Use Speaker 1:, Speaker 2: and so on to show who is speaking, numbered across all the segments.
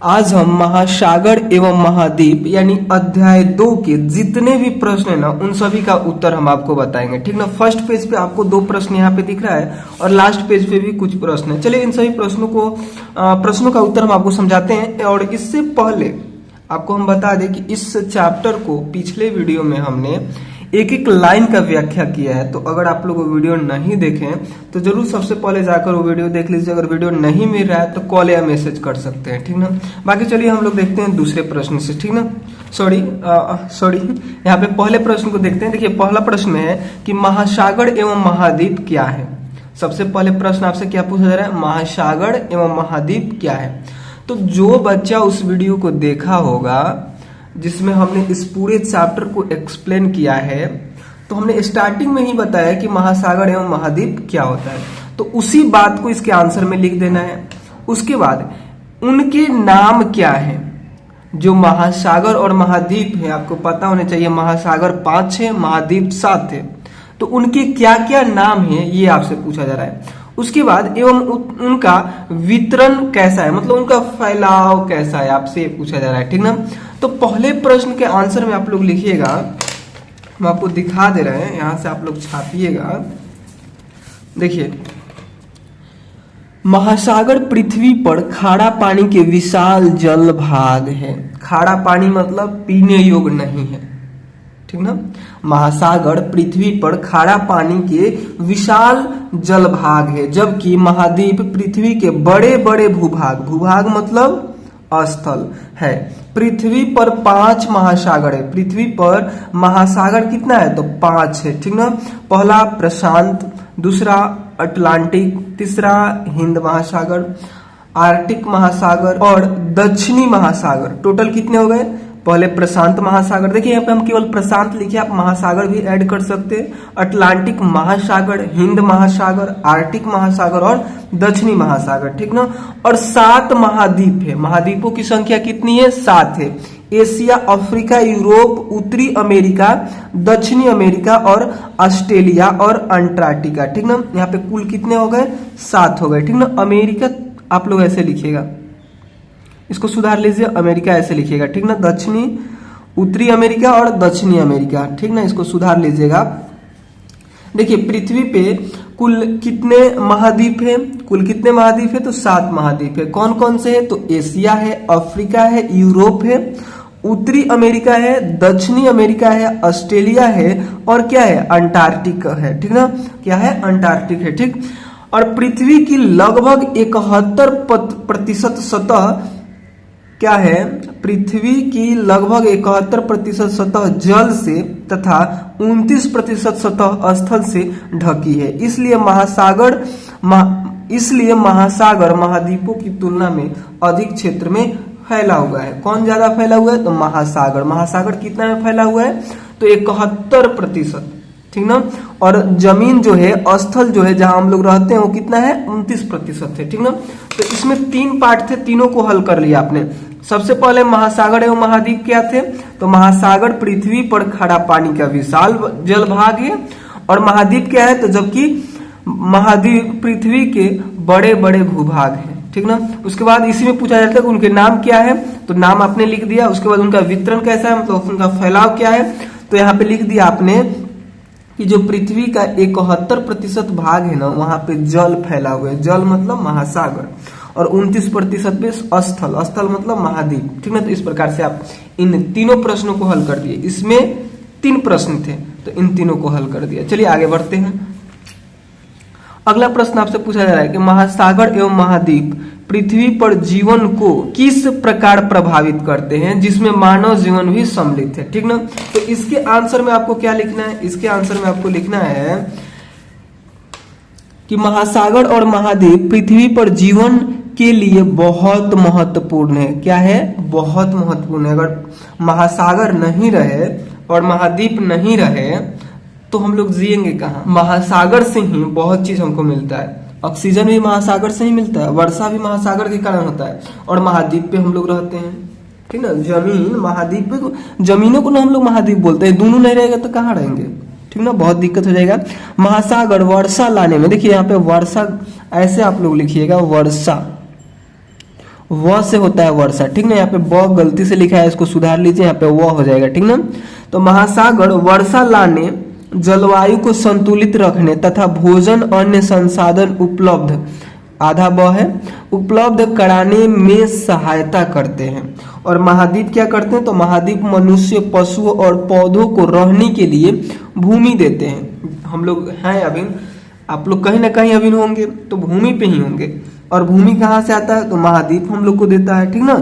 Speaker 1: आज हम महासागर एवं महाद्वीप यानी अध्याय 2 के जितने भी प्रश्न है ना उन सभी का उत्तर हम आपको बताएंगे। ठीक ना। फर्स्ट पेज पे आपको 2 प्रश्न यहाँ पे दिख रहा है और लास्ट पेज पे भी कुछ प्रश्न है। चलिए इन सभी प्रश्नों का उत्तर हम आपको समझाते हैं। और इससे पहले आपको हम बता दें कि इस चैप्टर को पिछले वीडियो में हमने एक एक लाइन का व्याख्या किया है। तो अगर आप लोग वो वीडियो नहीं देखें तो जरूर सबसे पहले जाकर वो वीडियो देख लीजिए। अगर वीडियो नहीं मिल रहा है तो कॉल या मैसेज कर सकते हैं। ठीक ना। बाकी चलिए हम लोग देखते हैं दूसरे प्रश्न से। ठीक ना। सॉरी यहाँ पे पहले प्रश्न को देखते हैं। देखिए पहला प्रश्न है कि महासागर एवं महाद्वीप क्या है। सबसे पहले प्रश्न आपसे क्या पूछा जा रहा है, महासागर एवं महाद्वीप क्या है। तो जो बच्चा उस वीडियो को देखा होगा जिसमें हमने इस पूरे चैप्टर को एक्सप्लेन किया है, तो हमने स्टार्टिंग में ही बताया कि महासागर एवं महाद्वीप क्या होता है। तो उसी बात को इसके आंसर में लिख देना है। उसके बाद उनके नाम क्या है। जो महासागर और महाद्वीप है आपको पता होने चाहिए, महासागर 5 है, महाद्वीप 7 है। तो उनके क्या क्या नाम है ये आपसे पूछा जा रहा है। उसके बाद एवं उनका वितरण कैसा है, मतलब उनका फैलाव कैसा है, आपसे पूछा जा रहा है। ठीक ना। तो पहले प्रश्न के आंसर में आप लोग लिखिएगा, हम आपको दिखा दे रहे हैं, यहां से आप लोग छापिएगा। देखिए महासागर पृथ्वी पर खारा पानी के विशाल जल भाग है। खारा पानी मतलब पीने योग्य नहीं है। ठीक ना। महासागर पृथ्वी पर खारा पानी के विशाल जल भाग है, जबकि महाद्वीप पृथ्वी के बड़े बड़े भूभाग मतलब स्थल है। पृथ्वी पर 5 महासागर है। पृथ्वी पर महासागर कितना है तो 5 है। ठीक ना। पहला प्रशांत, दूसरा अटलांटिक, तीसरा हिंद महासागर, आर्कटिक महासागर और दक्षिणी महासागर। टोटल कितने हो गए। पहले प्रशांत महासागर, देखिए यहाँ पे हम केवल प्रशांत लिखे, आप महासागर भी ऐड कर सकते हैं। अटलांटिक महासागर, हिंद महासागर, आर्कटिक महासागर और दक्षिणी महासागर। ठीक ना। और 7 महाद्वीप है। महाद्वीपों की संख्या कितनी है 7 है। एशिया, अफ्रीका, यूरोप, उत्तरी अमेरिका, दक्षिणी अमेरिका और ऑस्ट्रेलिया और अंटार्कटिका। ठीक ना। यहाँ पे कुल कितने हो गए 7 हो गए। ठीक ना। अमेरिका आप लोग ऐसे लिखिएगा, इसको सुधार लीजिए, अमेरिका ऐसे लिखिएगा। ठीक ना। दक्षिणी, उत्तरी अमेरिका और दक्षिणी अमेरिका। ठीक ना। इसको सुधार लीजिएगा। देखिए पृथ्वी पे कुल कितने महाद्वीप है, कुल कितने महाद्वीप है तो 7 महाद्वीप है। कौन कौन से है तो एशिया है, अफ्रीका है, यूरोप है, उत्तरी अमेरिका है, दक्षिणी अमेरिका है, ऑस्ट्रेलिया है और क्या है अंटार्कटिक है। ठीक ना। क्या है अंटार्कटिक है। ठीक। और पृथ्वी की लगभग 71% सतह क्या है, पृथ्वी की लगभग 71% सतह जल से तथा 29% सतह स्थल से ढकी है। इसलिए महासागर महाद्वीपों की तुलना में अधिक क्षेत्र में फैला हुआ है। कौन ज्यादा फैला हुआ है तो महासागर। महासागर कितना में फैला हुआ है तो 71%। ठीक ना। और जमीन जो है, स्थल जो है जहां हम लोग रहते हैं वो कितना है 29% है। ठीक ना। तो इसमें 3 पार्ट थे, तीनों को हल कर लिया आपने। सबसे पहले महासागर एवं महाद्वीप क्या थे तो महासागर पृथ्वी पर खड़ा पानी का विशाल जल भाग है। और महाद्वीप क्या है तो जबकि महाद्वीप पृथ्वी के बड़े बड़े भूभाग है। ठीक ना। उसके बाद इसी में पूछा जाता है कि उनके नाम क्या है, तो नाम आपने लिख दिया। उसके बाद उनका वितरण कैसा है, मतलब उनका फैलाव क्या है, तो यहाँ पे लिख दिया आपने कि जो पृथ्वी का 71% भाग है ना वहां पे जल फैला हुआ है। जल मतलब महासागर। और 29% पे स्थल, स्थल मतलब महाद्वीप। ठीक ना। तो इस प्रकार से आप इन तीनों प्रश्नों को हल कर दिए। इसमें 3 प्रश्न थे तो इन तीनों को हल कर दिया। चलिए आगे बढ़ते हैं। अगला प्रश्न आपसे पूछा जा रहा है कि महासागर एवं महाद्वीप पृथ्वी पर जीवन को किस प्रकार प्रभावित करते हैं जिसमें मानव जीवन भी सम्मिलित है। ठीक ना। तो इसके आंसर में आपको क्या लिखना है, इसके आंसर में आपको लिखना है कि महासागर और महाद्वीप पृथ्वी पर जीवन के लिए बहुत महत्वपूर्ण है। क्या है बहुत महत्वपूर्ण है। अगर महासागर नहीं रहे और महाद्वीप नहीं रहे तो हम लोग जिएंगे कहाँ। महासागर से ही बहुत चीज हमको मिलता है। ऑक्सीजन भी महासागर से ही मिलता है, वर्षा भी महासागर के कारण होता है। और महाद्वीप पे हम लोग रहते हैं। ठीक ना। जमीन महाद्वीप पे, जमीनों को ना हम लोग महाद्वीप बोलते हैं। दोनों नहीं रहेगा तो कहाँ रहेंगे। ठीक ना। बहुत दिक्कत हो जाएगा। महासागर वर्षा लाने में, देखिए यहाँ पे वर्षा ऐसे आप लोग लिखिएगा वर्षा, व से होता है वर्षा, ठीक ना। यहाँ पे ब गलती से लिखा है, इसको सुधार लीजिए, यहाँ पे व हो जाएगा, ठीक ना। तो महासागर वर्षा लाने, जलवायु को संतुलित रखने तथा भोजन अन्य संसाधन उपलब्ध, आधा ब है, उपलब्ध कराने में सहायता करते हैं। और महाद्वीप क्या करते हैं, तो महाद्वीप मनुष्य, पशुओं और पौधों को रहने के लिए भूमि देते हैं। हम लोग हैं अभी, आप लोग कहीं ना कहीं अभी होंगे तो भूमि पे ही होंगे, और भूमि कहाँ से आता है, तो महाद्वीप हम लोग को देता है, ठीक ना,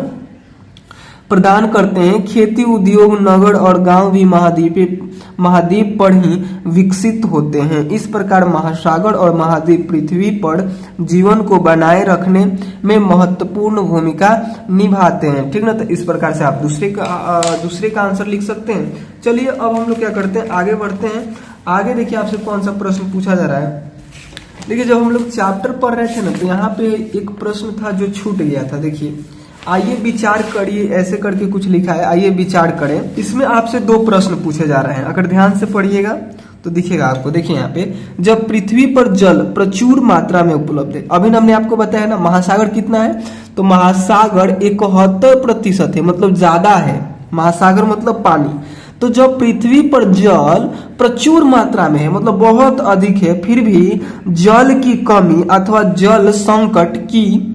Speaker 1: प्रदान करते हैं। खेती, उद्योग, नगर और गांव भी महाद्वीप पर ही विकसित होते हैं। इस प्रकार महासागर और महाद्वीप पृथ्वी पर जीवन को बनाए रखने में महत्वपूर्ण भूमिका निभाते हैं, ठीक ना। तो इस प्रकार से आप दूसरे का आंसर लिख सकते हैं। चलिए अब हम लोग क्या करते हैं, आगे बढ़ते हैं। आगे देखिए आपसे कौन सा प्रश्न पूछा जा रहा है। देखिए जब हम लोग चैप्टर पढ़ रहे थे ना, तो यहाँ पे एक प्रश्न था जो छूट गया था। देखिए, आइए विचार करिए, ऐसे करके कुछ लिखा है, आइए विचार करें। इसमें आपसे 2 प्रश्न पूछे जा रहे हैं, अगर ध्यान से पढ़िएगा तो दिखेगा आपको। देखिए यहाँ पे, जब पृथ्वी पर जल प्रचुर मात्रा में उपलब्ध है, अभी हमने आपको बताया ना महासागर कितना है, तो महासागर 71% है, मतलब ज्यादा है। महासागर मतलब पानी। तो जब पृथ्वी पर जल प्रचुर मात्रा में है, मतलब बहुत अधिक है, फिर भी जल की कमी अथवा जल संकट की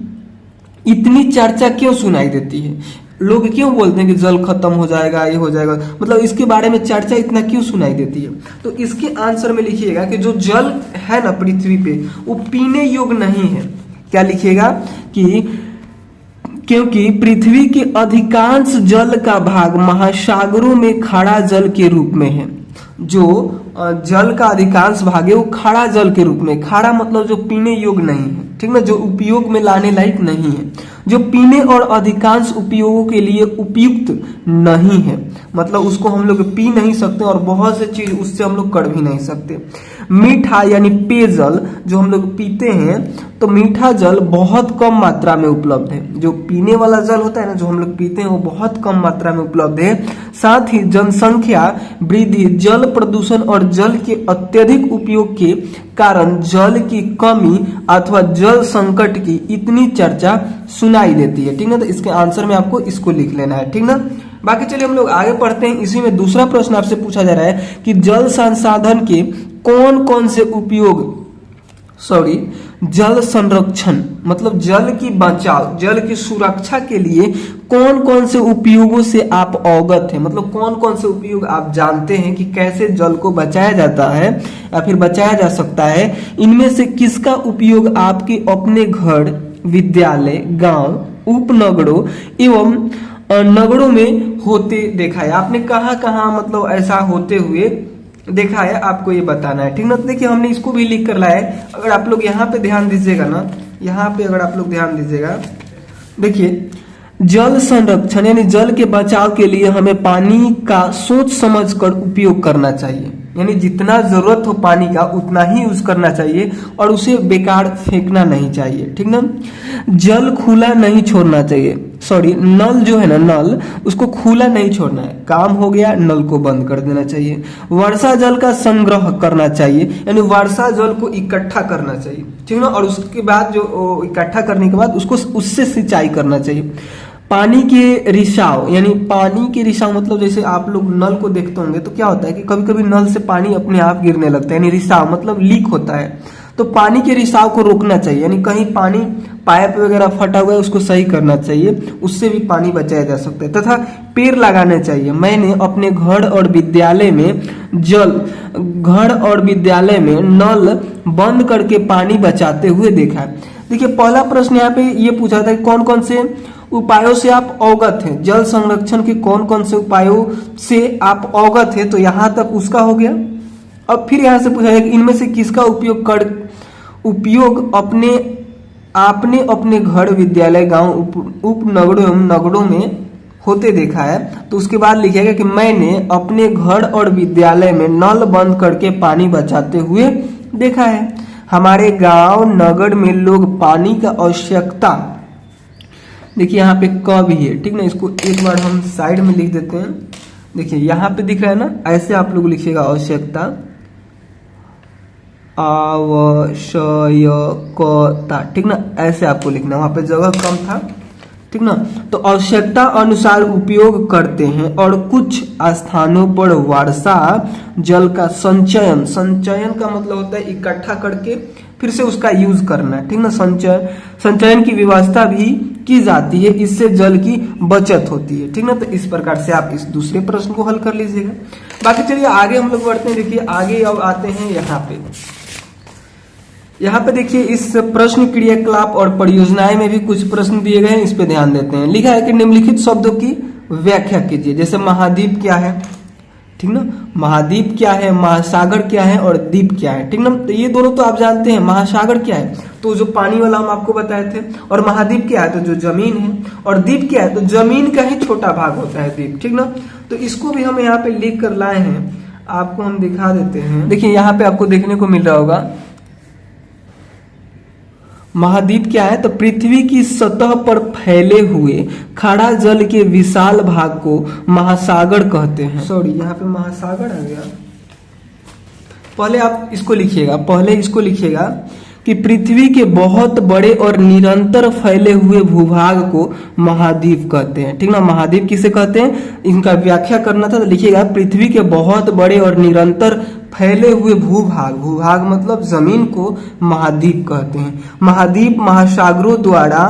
Speaker 1: इतनी चर्चा क्यों सुनाई देती है? लोग क्यों बोलते हैं कि जल खत्म हो जाएगा, ये हो जाएगा, मतलब इसके बारे में चर्चा इतना क्यों सुनाई देती है? तो इसके आंसर में लिखिएगा कि जो जल है ना पृथ्वी पे, वो पीने योग्य नहीं है। क्या लिखिएगा कि क्योंकि पृथ्वी के अधिकांश जल का भाग महासागरों में खड़ा जल के रूप में है। जो जल का अधिकांश भाग है वो खड़ा जल के रूप में, खड़ा मतलब जो पीने योग्य नहीं है, ठीक ना, जो उपयोग में लाने लायक नहीं है, जो पीने और अधिकांश उपयोगों के लिए उपयुक्त नहीं है, मतलब उसको हम लोग पी नहीं सकते और बहुत से चीज उससे हम लोग कर भी नहीं सकते। मीठा यानी पेयजल जो हम लोग पीते हैं, तो मीठा जल बहुत कम मात्रा में उपलब्ध है। जो पीने वाला जल होता है ना, जो हम लोग पीते हैं, वो बहुत कम मात्रा में उपलब्ध है। साथ ही जनसंख्या वृद्धि, जल प्रदूषण और जल के अत्यधिक उपयोग के कारण जल की कमी अथवा जल संकट की इतनी चर्चा सुनाई देती है, ठीक ना। तो इसके आंसर में आपको इसको लिख लेना है, ठीक ना। बाकी चलिए हम लोग आगे पढ़ते हैं। इसी में दूसरा प्रश्न आपसे पूछा जा रहा है कि जल संसाधन के कौन कौन से उपयोग, जल संरक्षण मतलब जल की बचाव, जल की सुरक्षा के लिए कौन कौन से उपयोगों से आप अवगत हैं, मतलब कौन कौन से उपयोग आप जानते हैं कि कैसे जल को बचाया जाता है या फिर बचाया जा सकता है। इनमें से किसका उपयोग आपके अपने घर, विद्यालय, गांव, उपनगरों एवं नगरों में होते देखा है? आपने कहाँ कहाँ मतलब ऐसा होते हुए देखा है, आपको ये बताना है, ठीक ना। तो देखिए हमने इसको भी लिख कर लाया है। अगर आप लोग यहाँ पे ध्यान दीजिएगा ना, यहाँ पे अगर आप लोग ध्यान दीजिएगा, देखिए जल संरक्षण यानी जल के बचाव के लिए हमें पानी का सोच समझ कर उपयोग करना चाहिए, यानी जितना जरूरत हो पानी का उतना ही यूज करना चाहिए और उसे बेकार फेंकना नहीं चाहिए, ठीक ना। जल खुला नहीं छोड़ना चाहिए, नल जो है ना, नल उसको खुला नहीं छोड़ना है, काम हो गया नल को बंद कर देना चाहिए। वर्षा जल का संग्रह करना चाहिए, यानी वर्षा जल को इकट्ठा करना चाहिए, ठीक ना, और उसके बाद जो इकट्ठा करने के बाद उसको उससे सिंचाई करना चाहिए। पानी के रिसाव, यानी पानी के रिसाव मतलब जैसे आप लोग नल को देखते होंगे तो क्या होता है कि कभी कभी नल से पानी अपने आप गिरने लगता है, यानी रिसाव मतलब लीक होता है। तो पानी के रिसाव को रोकना चाहिए, यानी कहीं पानी पाइप वगैरह फटा हुआ है उसको सही करना चाहिए, उससे भी पानी बचाया जा सकता है। तथा पेड़ लगाने चाहिए। मैंने अपने घर और विद्यालय में नल बंद करके पानी बचाते हुए देखा है। देखिए पहला प्रश्न यहाँ पे ये पूछा था कि कौन कौन से उपायों से आप अवगत हैं, जल संरक्षण के कौन कौन से उपायों से आप अवगत हैं, तो यहाँ तक उसका हो गया। अब फिर यहाँ से पूछा है कि इनमें से किसका उपयोग आपने अपने घर, विद्यालय, गांव, उपनगरों एवं नगरों में होते देखा है। तो उसके बाद लिखिएगा कि मैंने अपने घर और विद्यालय में नल बंद करके पानी बचाते हुए देखा है। हमारे गांव नगर में लोग पानी का आवश्यकता, देखिए यहाँ पे क भी है, ठीक ना, इसको एक बार हम साइड में लिख देते हैं। देखिए यहाँ पे दिख रहा है ना, ऐसे आप लोग लिखिएगा आवश्यकता, आवश्यकता, ठीक ना, ऐसे आपको लिखना, वहां पे जगह कम था ठीक ना। तो आवश्यकता अनुसार उपयोग करते हैं और कुछ स्थानों पर वर्षा जल का संचयन, संचयन का मतलब होता है इकट्ठा करके फिर से उसका यूज करना, ठीक ना। संचयन की व्यवस्था भी की जाती है, इससे जल की बचत होती है, ठीक ना। तो इस प्रकार से आप इस दूसरे प्रश्न को हल कर लीजिएगा। बाकी चलिए आगे हम लोग बढ़ते हैं। देखिए आगे अब आते हैं यहाँ पे देखिए इस प्रश्न क्रियाकलाप और परियोजनाएं में भी कुछ प्रश्न दिए गए हैं, इस पे ध्यान देते हैं। लिखा है कि निम्नलिखित शब्दों की व्याख्या कीजिए। जैसे महाद्वीप क्या है, ठीक ना, महाद्वीप क्या है, महासागर क्या है और द्वीप क्या है, ठीक ना। तो ये दोनों तो आप जानते हैं। महासागर क्या है, तो जो पानी वाला हम आपको बताए थे, और महाद्वीप क्या है, तो जो जमीन है, और द्वीप क्या है, तो जमीन का ही छोटा भाग होता है द्वीप, ठीक ना। तो इसको भी हम यहाँ पे लिख कर लाए हैं, आपको हम दिखा देते हैं। देखिए यहाँ पे आपको देखने को मिल रहा होगा महाद्वीप क्या है, तो पृथ्वी की सतह पर फैले हुए खड़ा जल के विशाल भाग को महासागर कहते हैं। सॉरी यहाँ पे महासागर आ गया। पहले आप इसको लिखिएगा, कि पृथ्वी के बहुत बड़े और निरंतर फैले हुए भूभाग को महाद्वीप कहते हैं, ठीक ना। महाद्वीप किसे कहते हैं, इनका व्याख्या करना था, तो लिखिएगा पृथ्वी के बहुत बड़े और निरंतर फैले हुए भूभाग, भूभाग मतलब जमीन को महाद्वीप कहते हैं। महाद्वीप महासागरों द्वारा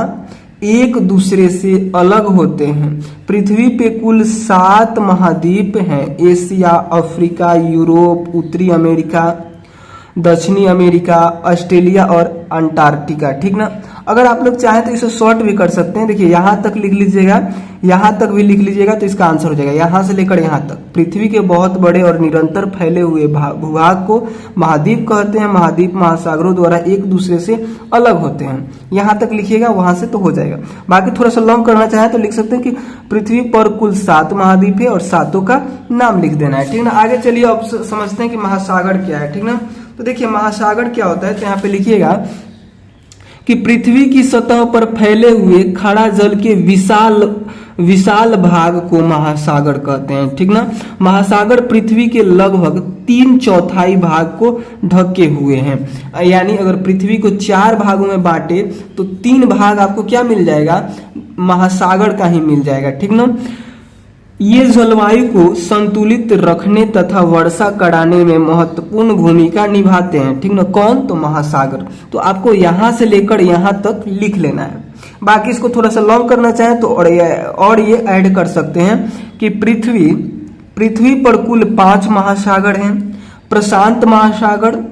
Speaker 1: एक दूसरे से अलग होते हैं। पृथ्वी पे कुल 7 महाद्वीप हैं, एशिया, अफ्रीका, यूरोप, उत्तरी अमेरिका, दक्षिणी अमेरिका, ऑस्ट्रेलिया और अंटार्कटिका, ठीक ना। अगर आप लोग चाहें तो इसे शॉर्ट भी कर सकते हैं। देखिए यहाँ तक लिख लीजिएगा, यहाँ तक भी लिख लीजिएगा, तो इसका आंसर हो जाएगा यहाँ से लेकर यहाँ तक। पृथ्वी के बहुत बड़े और निरंतर फैले हुए भूभाग को महाद्वीप कहते हैं। महाद्वीप महासागरों द्वारा एक दूसरे से अलग होते हैं। यहाँ तक लिखिएगा, वहां से तो हो जाएगा। बाकी थोड़ा सा लॉन्ग करना चाहें तो लिख सकते हैं कि पृथ्वी पर कुल 7 महाद्वीप है और 7 का नाम लिख देना है, ठीक ना। आगे चलिए अब समझते हैं कि महासागर क्या है, ठीक ना। तो देखिए महासागर क्या होता है, तो यहाँ पे लिखिएगा कि पृथ्वी की सतह पर फैले हुए खड़ा जल के विशाल भाग को महासागर कहते हैं, ठीक ना। महासागर पृथ्वी के लगभग 3/4 भाग को ढके हुए हैं। यानी अगर पृथ्वी को 4 भागों में बांटे तो 3 भाग आपको क्या मिल जाएगा, महासागर का ही मिल जाएगा, ठीक ना। ये जलवायु को संतुलित रखने तथा वर्षा कराने में महत्वपूर्ण भूमिका निभाते हैं, ठीक ना। कौन, तो महासागर। तो आपको यहां से लेकर यहां तक लिख लेना है। बाकी इसको थोड़ा सा लॉन्ग करना चाहें तो और ये ऐड कर सकते हैं कि पृथ्वी पर कुल 5 महासागर हैं। प्रशांत महासागर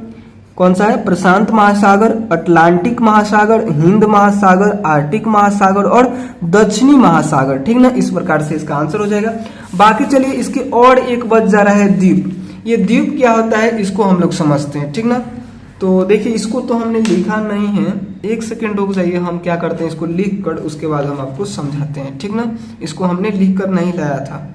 Speaker 1: कौन सा है, प्रशांत महासागर, अटलांटिक महासागर, हिंद महासागर, आर्कटिक महासागर और दक्षिणी महासागर, ठीक ना। इस प्रकार से इसका आंसर हो जाएगा। बाकी चलिए इसके और एक बच जा रहा है द्वीप। ये द्वीप क्या होता है इसको हम लोग समझते हैं, ठीक ना। तो देखिए इसको तो हमने लिखा नहीं है, एक सेकेंड रुक जाइए, हम क्या करते हैं इसको लिख कर उसके बाद हम आपको समझाते हैं, ठीक ना। इसको हमने लिख कर नहीं लाया था।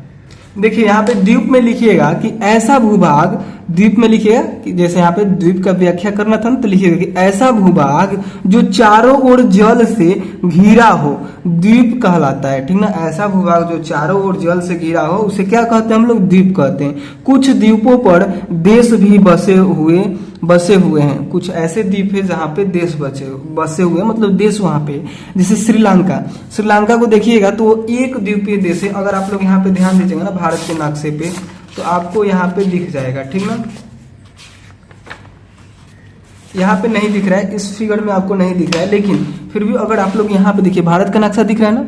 Speaker 1: देखिए यहाँ पे द्वीप में लिखिएगा कि ऐसा भूभाग, द्वीप में लिखिएगा कि जैसे यहाँ पे द्वीप का व्याख्या करना था ना, तो लिखिएगा कि ऐसा भूभाग जो चारों ओर जल से घिरा हो द्वीप कहलाता है, ठीक ना। ऐसा भूभाग जो चारों ओर जल से घिरा हो उसे क्या कहते हैं हम लोग, द्वीप कहते हैं। कुछ द्वीपों पर देश भी बसे हुए हैं। कुछ ऐसे द्वीप है जहाँ पे देश बसे हुए मतलब देश वहां पे, जैसे श्रीलंका को देखिएगा तो वो एक द्वीपीय देश है। अगर आप लोग यहाँ पे ध्यान दीजिएगा ना भारत के नक्शे पे, तो आपको यहाँ पे दिख जाएगा, ठीक ना। यहाँ पे नहीं दिख रहा है, इस फिगर में आपको नहीं दिख रहा है, लेकिन फिर भी अगर आप लोग यहाँ पे देखिए भारत का नक्शा दिख रहा है ना,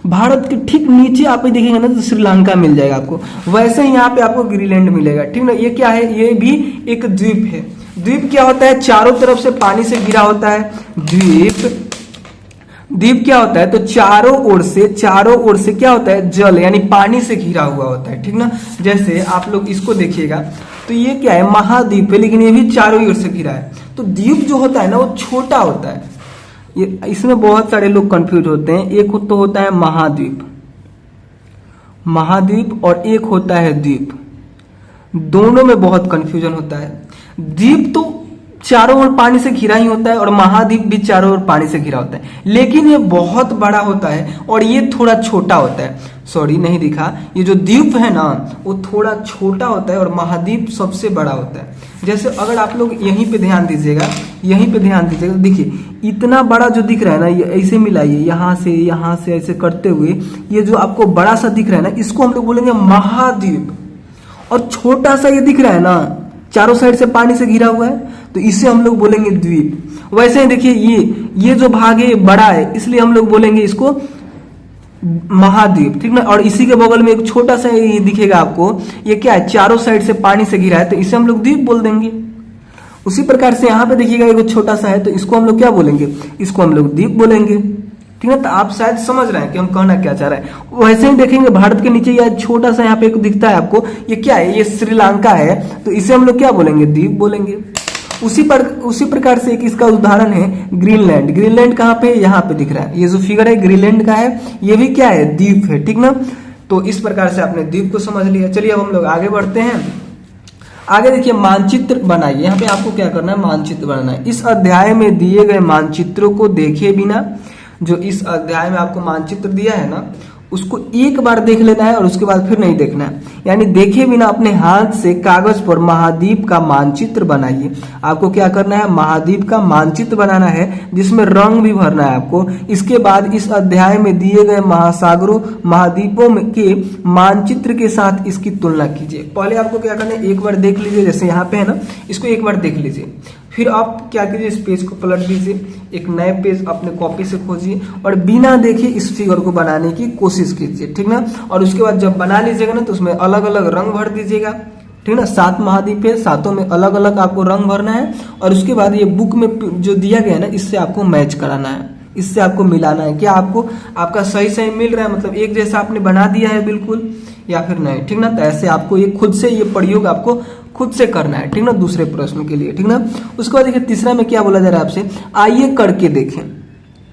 Speaker 1: भारत के ठीक नीचे आप देखेंगे ना तो श्रीलंका मिल जाएगा आपको। वैसे ही यहाँ पे आपको ग्रीनलैंड मिलेगा, ठीक ना। ये क्या है, ये भी एक द्वीप है। द्वीप क्या होता है, चारों तरफ से पानी से घिरा होता है। द्वीप क्या होता है, तो चारों ओर से क्या होता है, जल यानी पानी से घिरा हुआ होता है, ठीक ना। जैसे आप लोग इसको देखिएगा तो ये क्या है, महाद्वीप है, लेकिन ये भी चारों ओर से घिरा है। तो द्वीप जो होता है ना वो छोटा होता है। ये इसमें बहुत सारे लोग कंफ्यूज होते हैं। एक तो होता है महाद्वीप और एक होता है द्वीप। दोनों में बहुत कंफ्यूजन होता है। द्वीप तो चारों ओर पानी से घिरा ही होता है और महाद्वीप भी चारों ओर पानी से घिरा होता है, लेकिन ये बहुत बड़ा होता है और ये थोड़ा छोटा होता है। सॉरी नहीं दिखा, ये जो द्वीप है ना वो थोड़ा छोटा होता है और महाद्वीप सबसे बड़ा होता है। जैसे अगर आप लोग यहीं पे ध्यान दीजिएगा, यहीं पे ध्यान दीजिएगा, देखिए इतना बड़ा जो दिख रहा है ना, ये ऐसे मिलाइए यहाँ से ऐसे करते हुए, ये जो आपको बड़ा सा दिख रहा है ना, इसको हम लोग बोलेंगे महाद्वीप। और छोटा सा ये दिख रहा है ना, चारों साइड से पानी से घिरा हुआ है, तो इसे हम लोग बोलेंगे द्वीप। वैसे ही देखिए ये जो भाग है बड़ा है, इसलिए हम लोग बोलेंगे इसको महाद्वीप, ठीक ना। और इसी के बगल में एक छोटा सा ये दिखेगा आपको, ये क्या है, चारों साइड से पानी से घिरा है, तो इसे हम लोग द्वीप बोल देंगे। उसी प्रकार से यहाँ पे देखिएगा एक छोटा सा है, तो इसको हम लोग क्या बोलेंगे, इसको हम लोग द्वीप बोलेंगे, ठीक है। तो आप शायद समझ रहे हैं कि हम कहना क्या चाह रहे हैं। वैसे ही देखेंगे भारत के नीचे यह छोटा सा यहाँ पे एक दिखता है आपको, ये क्या है, ये श्रीलंका है, तो इसे हम लोग क्या बोलेंगे, द्वीप बोलेंगे। उसी प्रकार से एक इसका उदाहरण है ग्रीनलैंड। ग्रीनलैंड कहाँ पे है, यहाँ पे दिख रहा है, ये जो फिगर है ग्रीनलैंड का है, ये भी क्या है, द्वीप है, ठीक ना। तो इस प्रकार से आपने द्वीप को समझ लिया। चलिए अब हम लोग आगे बढ़ते हैं। आगे देखिए मानचित्र बनाइए। यहाँ पे आपको क्या करना है, मानचित्र बनाना है। इस अध्याय में दिए गए मानचित्रों को देखे बिना, जो इस अध्याय में आपको मानचित्र दिया है ना, उसको एक बार देख लेना है और उसके बाद फिर नहीं देखना है। यानी देखे बिना अपने हाथ से कागज पर महाद्वीप का मानचित्र बनाइए। आपको क्या करना है, महाद्वीप का मानचित्र बनाना है, जिसमें रंग भी भरना है आपको। इसके बाद इस अध्याय में दिए गए महासागरों महाद्वीपों के मानचित्र के साथ इसकी तुलना कीजिए। पहले आपको क्या करना है, एक बार देख लीजिए, जैसे यहाँ पे है ना, इसको एक बार देख लीजिए। फिर आप क्या कीजिए, इस पेज को पलट दीजिए, एक नए पेज अपने कॉपी से खोजिए और बिना देखे इस फिगर को बनाने की कोशिश कीजिए, ठीक ना। और उसके बाद जब बना लीजिएगा ना, तो उसमें अलग अलग रंग भर दीजिएगा, ठीक ना। 7 महाद्वीप है, सातों में अलग अलग आपको रंग भरना है। और उसके बाद ये बुक में जो दिया गया है ना, इससे आपको मैच कराना है, इससे आपको मिलाना है। क्या आपको आपका सही मिल रहा है, मतलब एक जैसा आपने बना दिया है बिल्कुल, या फिर नहीं, ठीक ना। तो ऐसे आपको ये खुद से ये प्रयोग आपको खुद से करना है, ठीक ना, दूसरे प्रश्न के लिए, ठीक ना। उसके बाद देखिए तीसरा में क्या बोला जा रहा है आपसे, आइए करके देखें,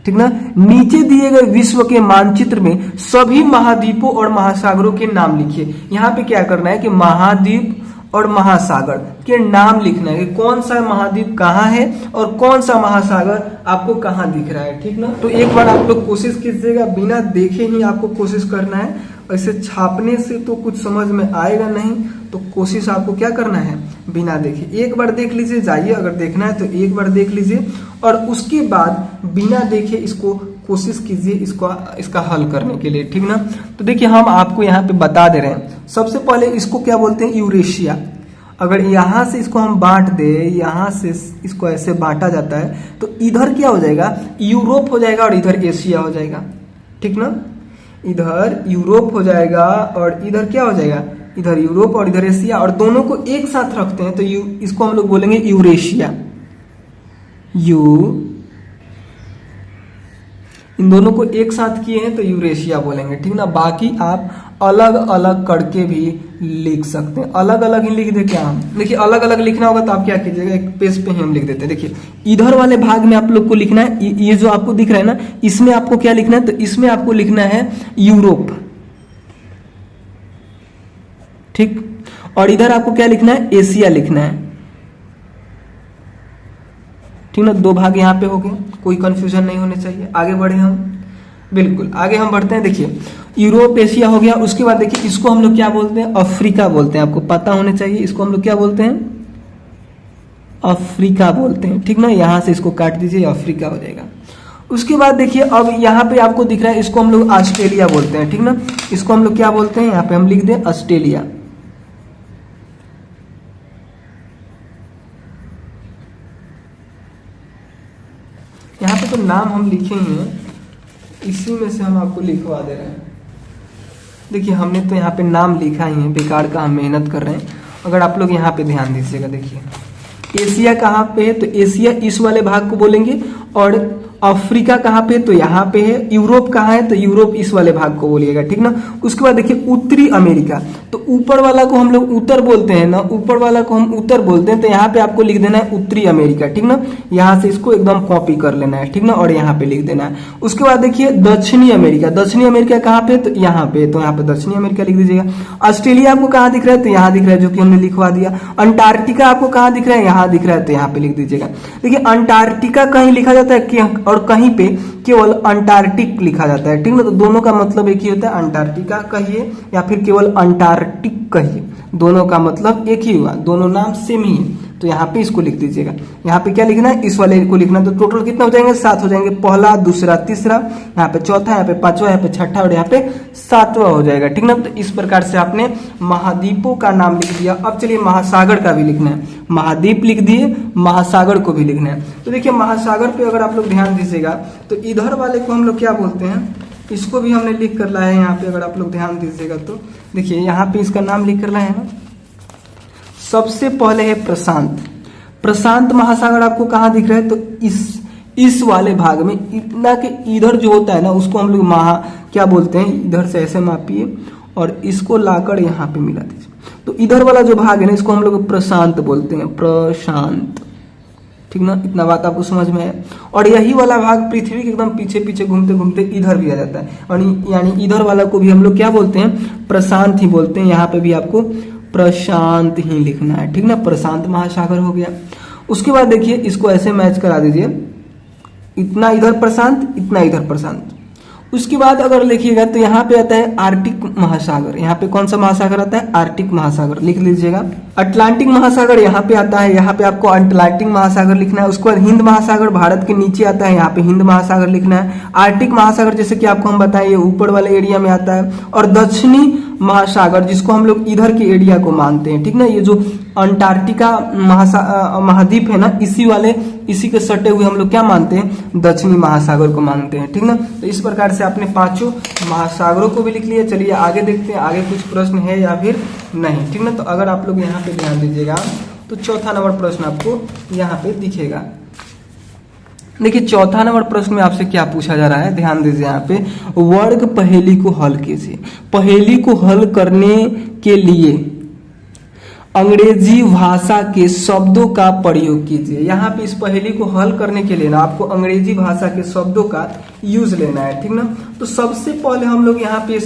Speaker 1: ठीक ना। नीचे दिए गए विश्व के मानचित्र में सभी महाद्वीपों और महासागरों के नाम लिखिए। यहाँ पे क्या करना है कि महाद्वीप और महासागर के नाम लिखना है कि कौन सा महाद्वीप कहाँ है और कौन सा महासागर आपको कहाँ दिख रहा है, ठीक ना। तो एक बार आप लोग कोशिश कीजिएगा, बिना देखे ही आपको कोशिश करना है। ऐसे छापने से तो कुछ समझ में आएगा नहीं, तो कोशिश आपको क्या करना है, बिना देखे एक बार देख लीजिए, जाइए अगर देखना है तो एक बार देख लीजिए और उसके बाद बिना देखे इसको कोशिश कीजिए इसका हल करने के लिए, ठीक ना। तो देखिए हम आपको यहाँ पे बता दे रहे हैं। सबसे पहले इसको क्या बोलते हैं, यूरेशिया। अगर यहाँ से इसको हम बांट दे, यहाँ से इसको ऐसे बांटा जाता है, तो इधर क्या हो जाएगा, यूरोप हो जाएगा और इधर एशिया हो जाएगा, ठीक ना। इधर यूरोप हो जाएगा और इधर क्या हो जाएगा, इधर यूरोप और इधर एशिया, और दोनों को एक साथ रखते हैं तो इसको हम लोग बोलेंगे यूरेशिया। इन दोनों को एक साथ किए हैं तो यूरेशिया बोलेंगे, ठीक ना। बाकी आप अलग अलग करके भी लिख सकते हैं, अलग अलग ही लिख दे क्या हम। देखिए अलग अलग लिखना होगा तो आप क्या कीजिएगा, एक पेज पे ही हम लिख देते हैं। देखिए इधर वाले भाग में आप लोग को लिखना है, ये जो आपको दिख रहा है ना, इसमें आपको क्या लिखना है, तो इसमें आपको लिखना है यूरोप, ठीक। और इधर आपको क्या लिखना है, एशिया लिखना है, ठीक ना। 2 भाग यहाँ पे हो गए, कोई कंफ्यूजन नहीं होने चाहिए। आगे बढ़े हम, बिल्कुल आगे हम बढ़ते हैं। देखिए यूरोप एशिया हो गया, उसके बाद देखिए इसको हम लोग क्या बोलते हैं, अफ्रीका बोलते हैं। आपको पता होने चाहिए, इसको हम लोग क्या बोलते हैं, अफ्रीका बोलते हैं, ठीक ना। यहां से इसको काट दीजिए, अफ्रीका हो जाएगा। उसके बाद देखिए अब यहाँ पे आपको दिख रहा है, इसको हम लोग ऑस्ट्रेलिया बोलते हैं, ठीक ना। इसको हम लोग क्या बोलते हैं, यहाँ पे हम लिख दें ऑस्ट्रेलिया। यहाँ पे तो नाम हम लिखे ही हैं, इसी में से हम आपको लिखवा दे रहे हैं। देखिए हमने तो यहाँ पे नाम लिखा ही है, बेकार का हम मेहनत कर रहे हैं। अगर आप लोग यहाँ पे ध्यान दीजिएगा, देखिए एशिया कहाँ पे है, तो एशिया इस वाले भाग को बोलेंगे और अफ्रीका कहाँ पे, तो यहाँ पे है। यूरोप कहाँ है, तो यूरोप इस वाले भाग को बोलिएगा, ठीक ना। उसके बाद देखिए उत्तरी अमेरिका, तो ऊपर वाला को हम लोग उत्तर बोलते हैं ना, ऊपर वाला को हम उत्तर बोलते हैं, तो यहाँ पे आपको लिख देना है उत्तरी अमेरिका, ठीक ना। यहाँ से इसको एकदम कॉपी कर लेना है, ठीक ना, और यहाँ पे लिख देना है। उसके बाद देखिए दक्षिणी अमेरिका, दक्षिणी अमेरिका कहाँ पे, तो यहाँ पे, तो यहाँ पे दक्षिणी अमेरिका लिख दीजिएगा। ऑस्ट्रेलिया आपको कहाँ दिख रहा है, तो यहाँ दिख रहा है, जो कि हमने लिखवा दिया। अंटार्कटिका आपको कहाँ दिख रहा है, यहाँ दिख रहा है, तो यहाँ पे लिख दीजिएगा। देखिए अंटार्कटिका कहीं लिखा जाता है और कहीं पे केवल अंटार्कटिक लिखा जाता है, ठीक ना। तो दोनों का मतलब एक ही होता है, अंटार्कटिका कहिए या फिर केवल अंटार्कटिक कहिए, दोनों का मतलब एक ही हुआ, दोनों नाम सेम ही है। तो यहाँ पे इसको लिख दीजिएगा। यहाँ पे क्या लिखना है, इस वाले को लिखना है। तो टोटल कितना हो जाएंगे, 7 हो जाएंगे। पहला, दूसरा, तीसरा, यहाँ पे चौथा, यहाँ पे पांचवा, यहाँ पे छठा और यहाँ पे 7वां हो जाएगा, ठीक ना। तो इस प्रकार से आपने महाद्वीपों का नाम लिख दिया। अब चलिए महासागर का भी लिखना है। महाद्वीप लिख दिए, महासागर को भी लिखना है। तो देखिए महासागर पे अगर आप लोग ध्यान दीजिएगा तो इधर वाले को हम लोग क्या बोलते हैं, इसको भी हमने लिख कर लाया है यहाँ पे। अगर आप लोग ध्यान दीजिएगा तो देखिए यहाँ पे इसका नाम लिख कर लाए हैं ना। सबसे पहले है प्रशांत। प्रशांत महासागर आपको कहाँ दिख रहा है, तो इस वाले भाग में, इतना के इधर जो होता है ना उसको हम लोग क्या बोलते हैं, इधर से ऐसे मापिए और इसको लाकर यहाँ पे मिला दीजिए। तो इधर वाला जो भाग है ना इसको हम लोग प्रशांत बोलते हैं, प्रशांत, ठीक ना। इतना बात आपको समझ में है। और यही वाला भाग पृथ्वी के एकदम पीछे पीछे घूमते घूमते इधर भी आ जाता है, और यानी इधर वाला को भी हम लोग क्या बोलते हैं, प्रशांत ही बोलते हैं। यहाँ पे भी आपको प्रशांत ही लिखना है, ठीक ना। प्रशांत महासागर हो गया। उसके बाद देखिए इसको ऐसे मैच करा दीजिए, इतना इधर प्रशांत, इतना इधर प्रशांत। उसके बाद अगर लिखिएगा तो यहाँ पे आता है आर्कटिक महासागर। यहाँ पे कौन सा महासागर आता है, आर्कटिक महासागर, लिख लीजिएगा। अटलांटिक महासागर यहाँ पे आता है, यहाँ पे आपको अटलांटिक महासागर लिखना है। उसके बाद हिंद महासागर भारत के नीचे आता है, यहाँ पे हिंद महासागर लिखना है। आर्कटिक महासागर जैसे कि आपको हम बताएं ये ऊपर वाले एरिया में आता है। और दक्षिणी महासागर जिसको हम लोग इधर के एरिया को मानते हैं, ठीक ना। ये जो अंटार्कटिका महाद्वीप है ना, इसी के सटे हुए हम लोग क्या मानते हैं, दक्षिणी महासागर को मानते हैं, ठीक ना। तो इस प्रकार से आपने पांचों महासागरों को भी लिख लिया। चलिए आगे देखते हैं, आगे कुछ प्रश्न है या फिर नहीं, ठीक ना। तो अगर आप लोग यहाँ पे ध्यान दीजिएगा तो चौथा नंबर प्रश्न आपको यहाँ पे दिखेगा। देखिए चौथा नंबर प्रश्न में आपसे क्या पूछा जा रहा है, ध्यान दीजिए यहाँ पे। वर्ग पहेली को हल कीजिए। पहेली को हल करने के लिए अंग्रेजी भाषा के शब्दों का प्रयोग कीजिए। यहाँ पे इस पहेली को हल करने के लिए ना आपको अंग्रेजी भाषा के शब्दों का यूज लेना है, ठीक ना। तो सबसे पहले हम लोग यहाँ पे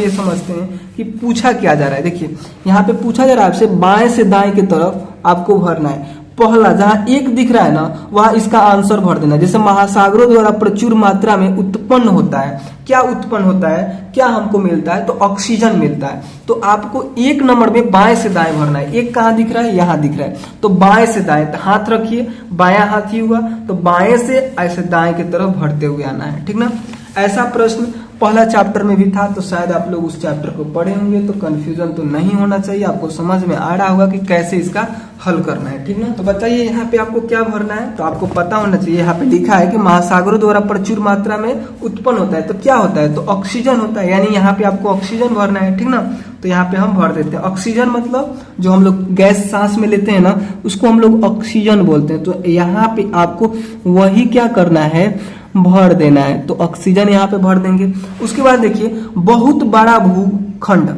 Speaker 1: समझते हैं कि पूछा क्या जा रहा है। देखिए यहाँ पे पूछा जा रहा है आपसे बाएं से दाएं की तरफ आपको भरना है। पहला जहां एक दिख रहा है ना वहां इसका आंसर भर देना। जैसे महासागरों द्वारा प्रचुर मात्रा में उत्पन्न होता है, क्या उत्पन्न होता है, क्या हमको मिलता है, तो ऑक्सीजन मिलता है। तो आपको एक नंबर में बाएं से दाएं भरना है। एक कहाँ दिख रहा है, यहाँ दिख रहा है, तो बाएं से दाएं हाथ रखिए, बायां हाथ ही हुआ, तो बाएं से ऐसे दाएं की तरफ भरते हुए आना है, ठीक ना। ऐसा प्रश्न पहला चैप्टर में भी था, तो शायद आप लोग उस चैप्टर को पढ़े होंगे, तो कंफ्यूजन तो नहीं होना चाहिए, आपको समझ में आ रहा होगा कि कैसे इसका हल करना है, ठीक ना। तो बताइए यहाँ पे आपको क्या भरना है, तो आपको पता होना चाहिए। यहाँ पे लिखा है कि महासागरों द्वारा प्रचुर मात्रा में उत्पन्न होता है, तो क्या होता है, तो ऑक्सीजन होता है, यानी यहाँ पे आपको ऑक्सीजन भरना है, ठीक ना। तो यहाँ पे हम भर देते हैं ऑक्सीजन, मतलब जो हम लोग गैस सांस में लेते हैं ना उसको हम लोग ऑक्सीजन बोलते हैं। तो यहाँ पे आपको वही क्या करना है, भर देना है। तो ऑक्सीजन यहाँ पे भर देंगे। उसके बाद देखिए बहुत बड़ा भूखंड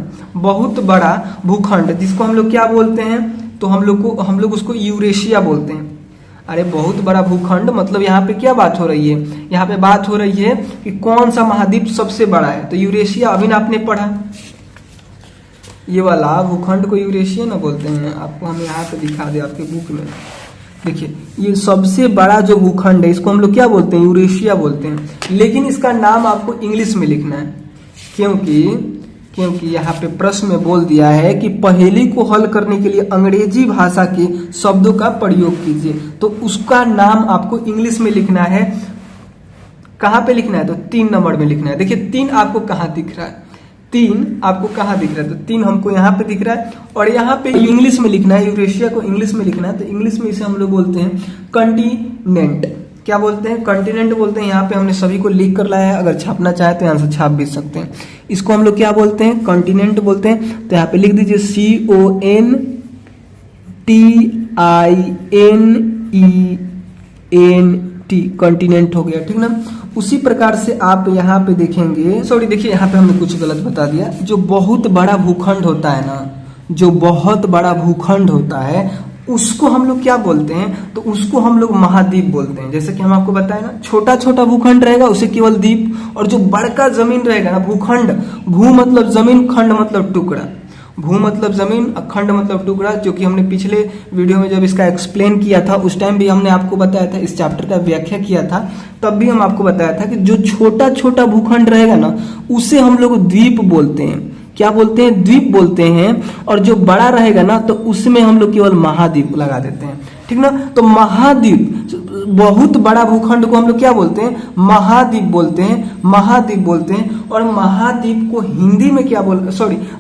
Speaker 1: जिसको हम लोग क्या बोलते हैं, तो हम लोग उसको यूरेशिया बोलते हैं। अरे बहुत बड़ा भूखंड मतलब यहाँ पे क्या बात हो रही है, यहाँ पे बात हो रही है कि कौन सा महाद्वीप सबसे बड़ा है, तो यूरेशिया। अभी ना आपने पढ़ा ये वाला भूखंड को यूरेशिया ना बोलते हैं। आपको हम यहाँ पे दिखा दे आपके बुक में, देखिए ये सबसे बड़ा जो भूखंड है इसको हम लोग क्या बोलते हैं, यूरेशिया बोलते हैं। लेकिन इसका नाम आपको इंग्लिश में लिखना है, क्योंकि यहाँ पे प्रश्न में बोल दिया है कि पहेली को हल करने के लिए अंग्रेजी भाषा के शब्दों का प्रयोग कीजिए। तो उसका नाम आपको इंग्लिश में लिखना है। कहाँ पे लिखना है, तो 3 नंबर में लिखना है। देखिए 3 आपको कहाँ दिख रहा है, 3 आपको कहाँ दिख रहा है, तो 3 हमको यहाँ पे दिख रहा है। और यहाँ पे इंग्लिश में लिखना है, यूरेशिया को इंग्लिश में लिखना है। तो इंग्लिश में इसे हम लोग बोलते हैं कंटिनेंट। क्या बोलते हैं, कंटिनेंट बोलते हैं। यहाँ पे हमने सभी को लिख कर लाया है, अगर छापना चाहे तो यहाँ से छाप भी सकते हैं। इसको हम लोग क्या बोलते हैं, कंटिनेंट बोलते हैं। तो यहाँ पे लिख दीजिए CONTINENT, टी कॉन्टिनेंट हो गया, ठीक ना। उसी प्रकार से आप यहाँ पे देखेंगे, सॉरी देखिए यहाँ पे हमने कुछ गलत बता दिया। जो बहुत बड़ा भूखंड होता है ना, जो बहुत बड़ा भूखंड होता है उसको हम लोग क्या बोलते हैं, तो उसको हम लोग महाद्वीप बोलते हैं। जैसे कि हम आपको बताए ना, छोटा छोटा भूखंड रहेगा उसे केवल द्वीप, और जो बड़का जमीन रहेगा ना, भूखंड, भू मतलब जमीन, खंड मतलब टुकड़ा, भू मतलब जमीन, खंड मतलब टुकड़ा, जो कि हमने पिछले वीडियो में जब इसका एक्सप्लेन किया था उस टाइम भी हमने आपको बताया था, इस चैप्टर का व्याख्या किया था, तब भी हम आपको बताया था कि जो छोटा छोटा भूखंड रहेगा ना उसे हम लोग द्वीप बोलते हैं। क्या बोलते हैं? द्वीप बोलते हैं। और जो बड़ा रहेगा ना तो उसमें हम लोग केवल महाद्वीप लगा देते हैं, ठीक ना। तो महाद्वीप, बहुत बड़ा भूखंड को हम लोग क्या बोलते हैं? महाद्वीप बोलते हैं, महाद्वीप बोलते हैं। और महाद्वीप को हिंदी में क्या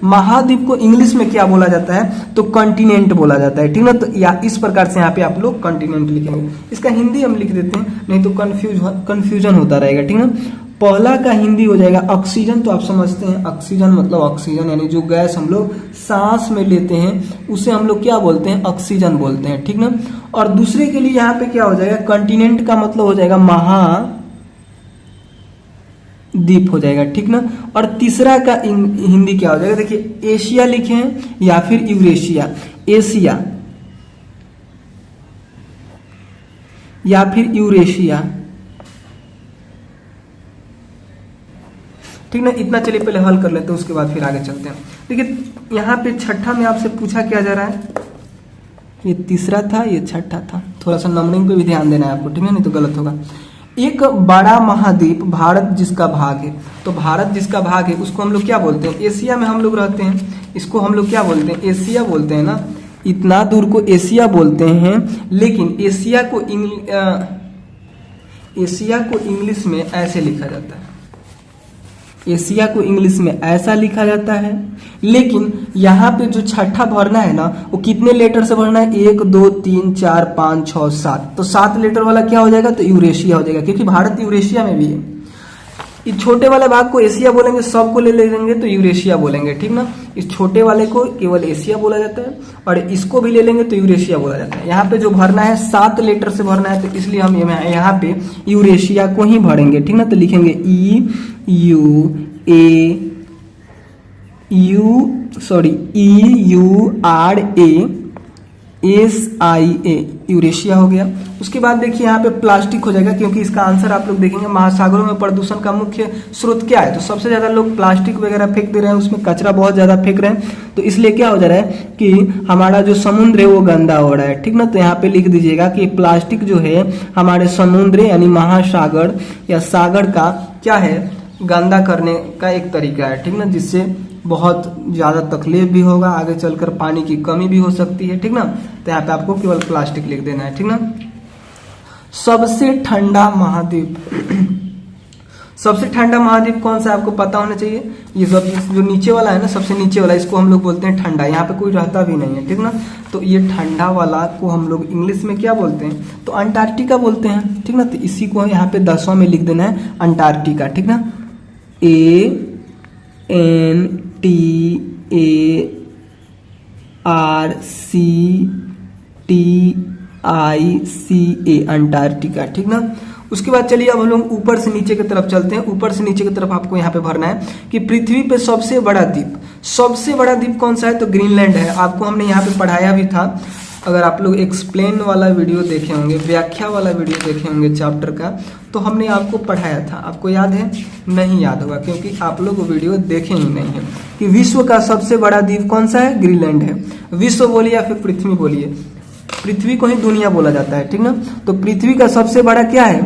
Speaker 1: महाद्वीप को इंग्लिश में क्या बोला जाता है? तो कॉन्टिनेंट बोला जाता है, ठीक ना। तो या इस प्रकार से यहाँ पे आप लोग कॉन्टिनेंट लिखेंगे, इसका हिंदी हम लिख देते हैं, नहीं तो कंफ्यूजन होता रहेगा, ठीक ना। पहला का हिंदी हो जाएगा ऑक्सीजन। तो आप समझते हैं ऑक्सीजन मतलब ऑक्सीजन, यानी जो गैस हम लोग सांस में लेते हैं उसे हम लोग क्या बोलते हैं? ऑक्सीजन बोलते हैं, ठीक ना। और दूसरे के लिए यहाँ पे क्या हो जाएगा? कॉन्टिनेंट का मतलब हो जाएगा महाद्वीप हो जाएगा, ठीक ना। और तीसरा का हिंदी क्या हो जाएगा? देखिए एशिया लिखे हैं या फिर यूरेशिया, एशिया या फिर यूरेशिया, ठीक ना। इतना चलिए पहले हल कर लेते हैं, उसके बाद फिर आगे चलते हैं। देखिए यहाँ पे छठा में आपसे पूछा क्या जा रहा है, ये तीसरा था, ये छठा था, थोड़ा सा नंबरिंग पे भी ध्यान देना है आपको, ठीक है, नहीं तो गलत होगा। एक बड़ा महाद्वीप भारत जिसका भाग है, तो भारत जिसका भाग है उसको हम लोग क्या बोलते हैं? एशिया में हम लोग रहते हैं, इसको हम लोग क्या बोलते हैं? एशिया बोलते हैं ना। इतना दूर को एशिया बोलते हैं, लेकिन एशिया को इंग्लिश में ऐसे लिखा जाता है, एशिया को इंग्लिश में ऐसा लिखा जाता है। लेकिन यहाँ पे जो छठा भरना है ना वो कितने लेटर से भरना है? 1 2 3 4 5 6 7, तो 7 लेटर वाला क्या हो जाएगा? तो यूरेशिया हो जाएगा, क्योंकि भारत यूरेशिया में भी है। इस छोटे वाले भाग को एशिया बोलेंगे, सबको ले लेंगे तो यूरेशिया बोलेंगे, ठीक ना। इस छोटे वाले को केवल एशिया बोला जाता है और इसको भी ले लेंगे तो यूरेशिया बोला जाता है। यहाँ पे जो भरना है 7 लेटर से भरना है, तो इसलिए हम यहाँ पे यूरेशिया को ही भरेंगे, ठीक ना। तो लिखेंगे EURASIA, यूरेशिया हो गया। उसके बाद देखिए यहाँ पे प्लास्टिक हो जाएगा, क्योंकि इसका आंसर आप लोग देखेंगे महासागरों में प्रदूषण का मुख्य स्रोत क्या है, तो सबसे ज्यादा लोग प्लास्टिक वगैरह फेंक दे रहे हैं, उसमें कचरा बहुत ज्यादा फेंक रहे हैं, तो इसलिए क्या हो जा रहा है कि हमारा जो समुद्र है वो गंदा हो रहा है, ठीक ना। तो यहाँ पे लिख दीजिएगा कि प्लास्टिक जो है हमारे समुद्र यानी महासागर या सागर का क्या है? गंदा करने का एक तरीका है, ठीक ना, जिससे बहुत ज्यादा तकलीफ भी होगा, आगे चलकर पानी की कमी भी हो सकती है, ठीक ना। तो यहाँ पे आपको केवल प्लास्टिक लिख देना है, ठीक ना। सबसे ठंडा महाद्वीप सबसे ठंडा महाद्वीप कौन सा आपको पता होना चाहिए। ये सब जो नीचे वाला है ना, सबसे नीचे वाला, इसको हम लोग बोलते हैं ठंडा, यहाँ पे कोई रहता भी नहीं है, ठीक ना। तो ये ठंडा वाला को हम लोग इंग्लिश में क्या बोलते हैं? तो अंटार्कटिका बोलते हैं, ठीक ना। तो इसी को यहाँ पे 10वां में लिख देना है अंटार्कटिका, ठीक ना। ANTARCTICA, अंटार्कटिका, ठीक ना। उसके बाद चलिए अब हम लोग ऊपर से नीचे की तरफ चलते हैं। ऊपर से नीचे की तरफ आपको यहाँ पे भरना है कि पृथ्वी पे सबसे बड़ा द्वीप कौन सा है? तो ग्रीनलैंड है। आपको हमने यहाँ पे पढ़ाया भी था, अगर आप लोग एक्सप्लेन वाला वीडियो देखे होंगे, व्याख्या वाला वीडियो देखे होंगे चैप्टर का, तो हमने आपको पढ़ाया था। आपको याद है? नहीं याद होगा, क्योंकि आप लोग वो वीडियो देखे ही नहीं है। कि विश्व का सबसे बड़ा द्वीप कौन सा है? ग्रीनलैंड है। विश्व बोलिए या फिर पृथ्वी बोलिए, पृथ्वी को ही दुनिया बोला जाता है, ठीक ना। तो पृथ्वी का सबसे बड़ा क्या है?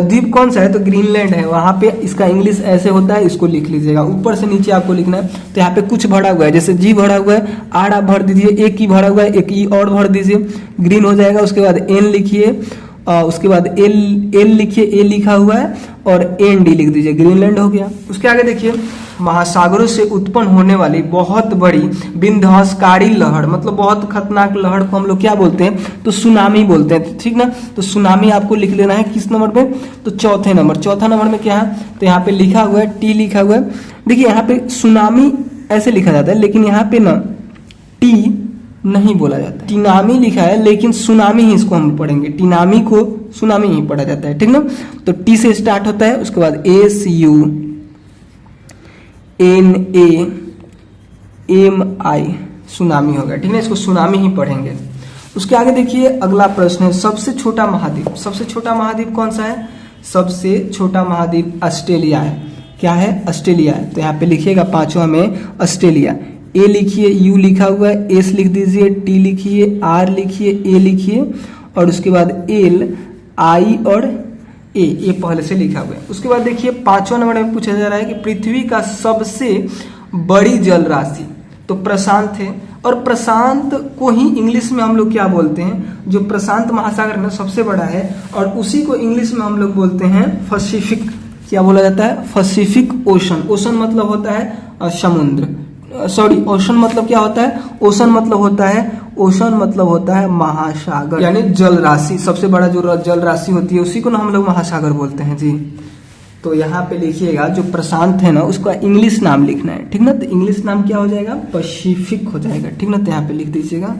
Speaker 1: द्वीप कौन सा है? तो ग्रीनलैंड है। वहां पे इसका इंग्लिश ऐसे होता है, इसको लिख लीजिएगा। ऊपर से नीचे आपको लिखना है। तो यहाँ पे कुछ भरा हुआ है, जैसे जी भरा हुआ है, आर आप भर दीजिए, एक ई भरा हुआ है, एक ई और भर दीजिए, ग्रीन हो जाएगा। उसके बाद एन लिखिए, उसके बाद एल लिखिए, ए लिखा हुआ है, और एन डी लिख दीजिए, ग्रीनलैंड हो गया। उसके आगे देखिए, महासागरों से उत्पन्न होने वाली बहुत बड़ी विध्वंसकारी लहर, मतलब बहुत खतरनाक लहर को हम लोग क्या बोलते हैं? तो सुनामी बोलते हैं, ठीक ना। तो सुनामी आपको लिख लेना है किस नंबर पे? तो चौथा नंबर में क्या है? तो यहाँ पे लिखा हुआ है, टी लिखा हुआ है। देखिए यहाँ पे सुनामी ऐसे लिखा जाता है, लेकिन यहाँ पे ना टी नहीं बोला जाता है, टिनामी लिखा है, लेकिन सुनामी ही इसको हम पढ़ेंगे। टिनामी को सुनामी ही पढ़ा जाता है, ठीक ना। तो टी से स्टार्ट होता है, उसके बाद SUNAMI सुनामी होगा, ठीक है। इसको सुनामी ही पढ़ेंगे। उसके आगे देखिए अगला प्रश्न है, सबसे छोटा महाद्वीप। सबसे छोटा महाद्वीप कौन सा है? सबसे छोटा महाद्वीप ऑस्ट्रेलिया है। क्या है? ऑस्ट्रेलिया है। तो यहाँ पे लिखिएगा पांचवा में ऑस्ट्रेलिया। ए लिखिए, यू लिखा हुआ है, एस लिख दीजिए, टी लिखिए, आर लिखिए, ए लिखिए और उसके बाद एल, आई और ए पहले से लिखा हुआ है। उसके बाद देखिए 5वां नंबर में पूछा जा रहा है कि पृथ्वी का सबसे बड़ी जल राशि, तो प्रशांत है। और प्रशांत को ही इंग्लिश में हम लोग क्या बोलते हैं? जो प्रशांत महासागर है सबसे बड़ा है और उसी को इंग्लिश में हम लोग बोलते हैं पैसिफिक। क्या बोला जाता है? Pacific ocean. ओशन मतलब होता है समुद्र, सॉरी ओशन मतलब क्या होता है? ओशन मतलब होता है महासागर, यानी जल राशि। सबसे बड़ा जो जल राशि होती है उसी को ना हम लोग महासागर बोलते हैं जी। तो यहाँ पे लिखिएगा जो प्रशांत है ना उसका इंग्लिश नाम लिखना है, ठीक ना। तो इंग्लिश नाम क्या हो जाएगा? पैसिफिक हो जाएगा, ठीक ना। तो यहाँ पे लिख दीजिएगा।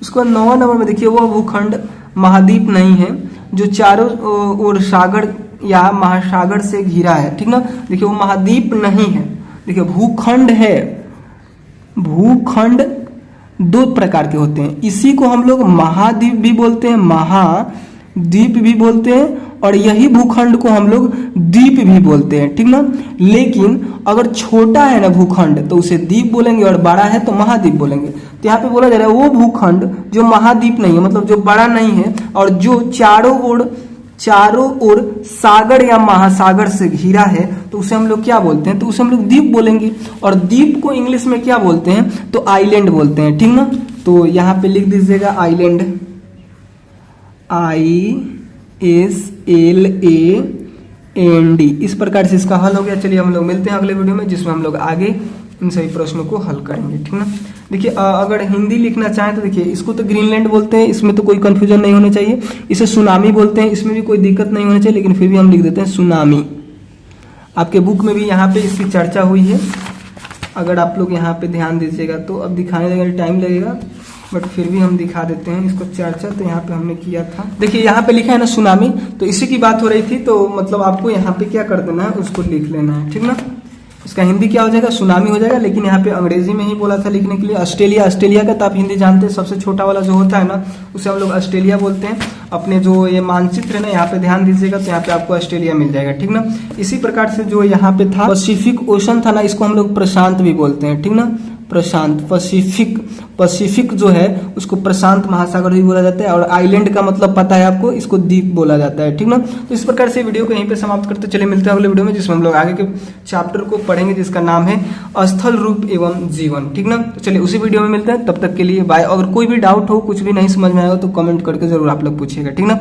Speaker 1: उसके बाद 9वां नंबर में देखिए वह भूखंड महाद्वीप नहीं है जो चारों ओर सागर या महासागर से घिरा है, ठीक ना। देखिए वो महाद्वीप नहीं है। देखिए भूखंड है। भूखंड दो प्रकार के होते हैं, इसी को हम लोग महाद्वीप भी बोलते हैं, महाद्वीप भी बोलते हैं और यही भूखंड को हम लोग द्वीप भी बोलते हैं, ठीक ना। लेकिन अगर छोटा है ना भूखंड तो उसे द्वीप बोलेंगे और बड़ा है तो महाद्वीप बोलेंगे। तो यहाँ पे बोला जा रहा है वो भूखंड जो महाद्वीप नहीं है, मतलब जो बड़ा नहीं है और जो चारों ओर सागर या महासागर से घिरा है तो उसे हम लोग क्या बोलते हैं? तो उसे हम लोग द्वीप बोलेंगे। और द्वीप को इंग्लिश में क्या बोलते हैं? तो आइलैंड बोलते हैं, ठीक ना। तो यहाँ पे लिख दीजिएगा आइलैंड, ISLAND। इस प्रकार से इसका हल हो गया। चलिए हम लोग मिलते हैं अगले वीडियो में जिसमें हम लोग आगे इन सभी प्रश्नों को हल करेंगे, ठीक ना। देखिए अगर हिंदी लिखना चाहें तो देखिए इसको तो ग्रीनलैंड बोलते हैं, इसमें तो कोई कंफ्यूजन नहीं होनी चाहिए। इसे सुनामी बोलते हैं, इसमें भी कोई दिक्कत नहीं होनी चाहिए, लेकिन फिर भी हम लिख देते हैं सुनामी। आपके बुक में भी यहाँ पे इसकी चर्चा हुई है, अगर आप लोग यहाँ पे ध्यान दीजिएगा तो। अब दिखाने में टाइम लगेगा बट फिर भी हम दिखा देते हैं इसको चर्चा। तो यहाँ पे हमने किया था, देखिए यहाँ पे लिखा है ना सुनामी, तो इसी की बात हो रही थी। तो मतलब आपको यहाँ पे क्या कर देना है, उसको लिख लेना है, ठीक ना। इसका हिंदी क्या हो जाएगा? सुनामी हो जाएगा, लेकिन यहाँ पे अंग्रेजी में ही बोला था लिखने के लिए। ऑस्ट्रेलिया का तो आप हिंदी जानते हैं, सबसे छोटा वाला जो होता है ना उसे हम लोग ऑस्ट्रेलिया बोलते हैं। अपने जो ये मानचित्र है ना यहाँ पे ध्यान दीजिएगा, तो यहाँ पे आपको ऑस्ट्रेलिया मिल जाएगा, ठीक ना। इसी प्रकार से जो यहाँ पे था पैसिफिक ओशन था ना, इसको हम लोग प्रशांत भी बोलते हैं, ठीक ना। प्रशांत, पैसिफिक जो है उसको प्रशांत महासागर भी बोला जाता है और आइलैंड का मतलब पता है आपको, इसको द्वीप बोला जाता है, ठीक ना। तो इस प्रकार से वीडियो को यहीं पे समाप्त करते चले, मिलते हैं अगले वीडियो में जिसमें हम लोग आगे के चैप्टर को पढ़ेंगे जिसका नाम है स्थल रूप एवं जीवन, ठीक ना। तो चलिए उसी वीडियो में मिलते हैं, तब तक के लिए बाय। अगर कोई भी डाउट हो, कुछ भी नहीं समझ में आया हो तो कमेंट करके जरूर आप लोग पूछिएगा, ठीक ना।